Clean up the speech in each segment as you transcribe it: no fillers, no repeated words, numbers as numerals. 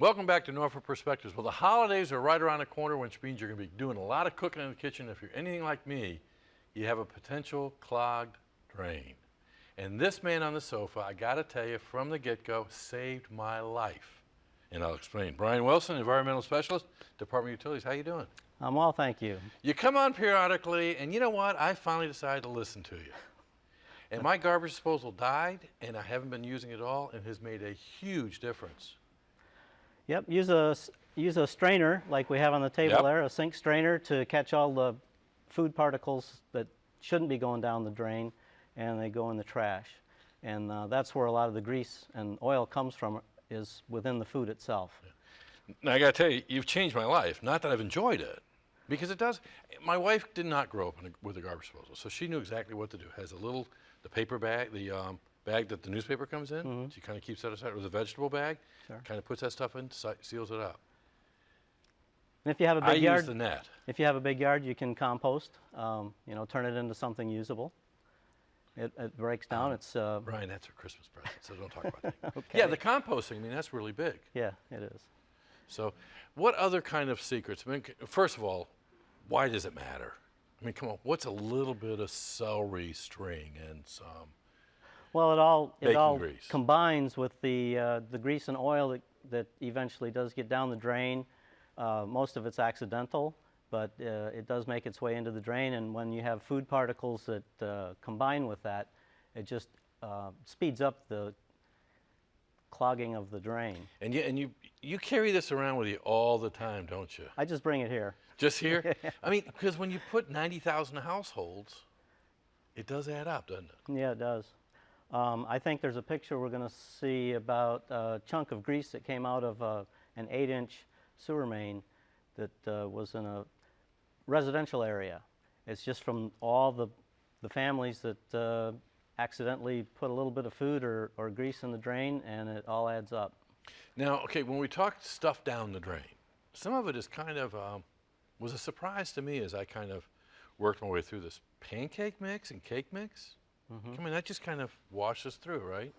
Welcome back to Norfolk Perspectives. Well, the holidays are right around the corner, which means you're going to be doing a lot of cooking in the kitchen. If you're anything like me, you have a potential clogged drain. And this man on the sofa, I got to tell you, from the get-go, saved my life. And I'll explain. Brian Wilson, Environmental Specialist, Department of Utilities. How you doing? I'm well, thank you. You come on periodically, and you know what? I finally decided to listen to you. And my garbage disposal died, and I haven't been using it at all, and has made a huge difference. Yep, use a strainer like we have on the table there, a sink strainer, to catch all the food particles that shouldn't be going down the drain, and they go in the trash. And that's where a lot of the grease and oil comes from, is within the food itself. Now, I got to tell you, you've changed my life. Not that I've enjoyed it, because it does. My wife did not grow up with a garbage disposal, so she knew exactly what to do. Has the paper bag, the bag that the newspaper comes in. Mm-hmm. She kind of keeps that aside with a vegetable bag. Sure. Kind of puts that stuff in, seals it up. And if you have a big yard, use the net. If you have a big yard, you can compost. Turn it into something usable. It breaks down. It's Brian, that's her Christmas present, so don't talk about that. Okay. Yeah, the composting. I mean, that's really big. Yeah, it is. So, what other kind of secrets? I mean, first of all, why does it matter? I mean, come on. What's a little bit of celery string and some? Well, it all grease combines with the grease and oil that eventually does get down the drain. Most of it's accidental, but it does make its way into the drain. And when you have food particles that combine with that, it just speeds up the clogging of the drain. And you carry this around with you all the time, don't you? I just bring it here. Just here? I mean, because when you put 90,000 households, it does add up, doesn't it? Yeah, it does. I think there's a picture we're going to see about a chunk of grease that came out of an 8-inch sewer main that was in a residential area. It's just from all the families that accidentally put a little bit of food or grease in the drain, and it all adds up. Now, okay, when we talk stuff down the drain, some of it is kind of, was a surprise to me as I kind of worked my way through this. Pancake mix and cake mix? Mm-hmm. I mean, that just kind of washes through, right?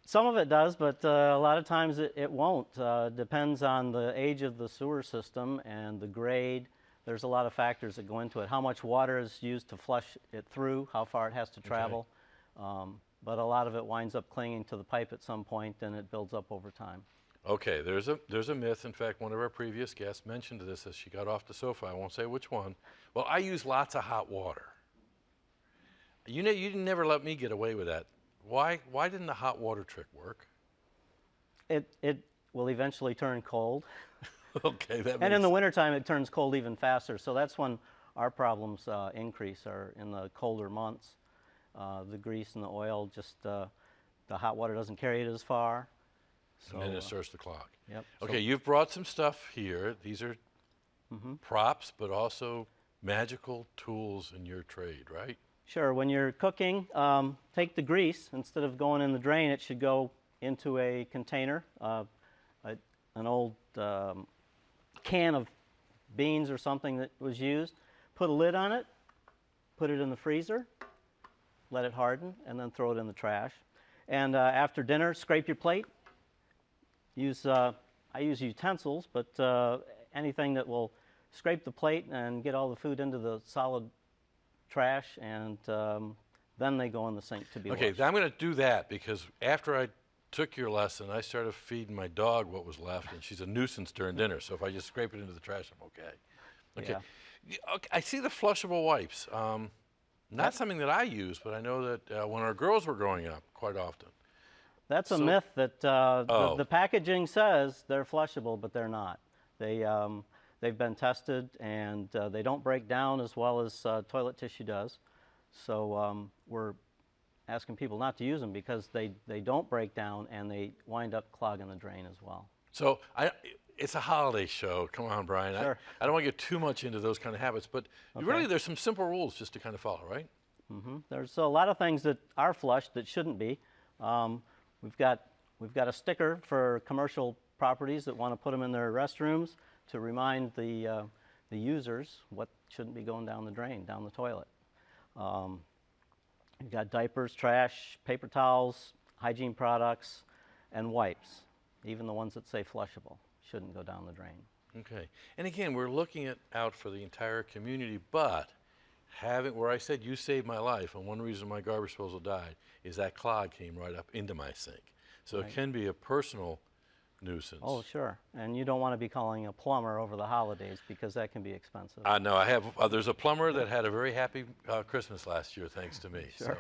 Some of it does, but a lot of times it won't. Depends on the age of the sewer system and the grade. There's a lot of factors that go into it. How much water is used to flush it through, how far it has to travel. Okay. But a lot of it winds up clinging to the pipe at some point, and it builds up over time. Okay, there's a myth. In fact, one of our previous guests mentioned this as she got off the sofa. I won't say which one. Well, I use lots of hot water. You never let me get away with that. Why didn't the hot water trick work? It will eventually turn cold. Okay, that. And in the wintertime, it turns cold even faster. So that's when our problems increase, are in the colder months. The grease and the oil, just the hot water doesn't carry it as far. So, and then it starts to clog. Yep. Okay, so you've brought some stuff here. These are props, but also magical tools in your trade, right? Sure. When you're cooking, take the grease. Instead of going in the drain, it should go into a container, an old can of beans or something that was used. Put a lid on it, put it in the freezer, let it harden, and then throw it in the trash. And after dinner, scrape your plate. I use utensils, but anything that will scrape the plate and get all the food into the solid trash, and then they go in the sink to be washed. Okay, I'm going to do that because after I took your lesson, I started feeding my dog what was left, and she's a nuisance during dinner. So if I just scrape it into the trash, I'm okay. Okay. Yeah. Okay, I see the flushable wipes. Not something that I use, but I know that when our girls were growing up, quite often. That's a myth that the packaging says they're flushable, but they're not. They've been tested, and they don't break down as well as toilet tissue does. So we're asking people not to use them because they don't break down, and they wind up clogging the drain as well. So it's a holiday show. Come on, Brian. Sure. I don't want to get too much into those kind of habits, but really there's some simple rules just to kind of follow, right? Mm-hmm. There's a lot of things that are flushed that shouldn't be. We've got a sticker for commercial properties that want to put them in their restrooms to remind the users what shouldn't be going down the drain, down the toilet. You've got diapers, trash, paper towels, hygiene products, and wipes. Even the ones that say flushable shouldn't go down the drain. Okay. And again, we're looking out for the entire community, but having, where I said you saved my life, and one reason my garbage disposal died is that clog came right up into my sink. So Right. it can be a personal nuisance. Oh, sure. And you don't want to be calling a plumber over the holidays because that can be expensive. No, I have. There's a plumber that had a very happy Christmas last year, thanks to me. Sure. So.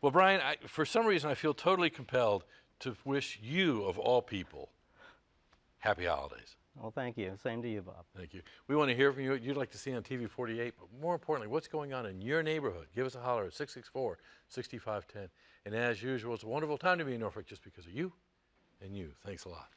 Well, Brian, for some reason, I feel totally compelled to wish you, of all people, happy holidays. Well, thank you. Same to you, Bob. Thank you. We want to hear from you what you'd like to see on TV 48, but more importantly, what's going on in your neighborhood. Give us a holler at 664-6510. And as usual, it's a wonderful time to be in Norfolk just because of you and you. Thanks a lot.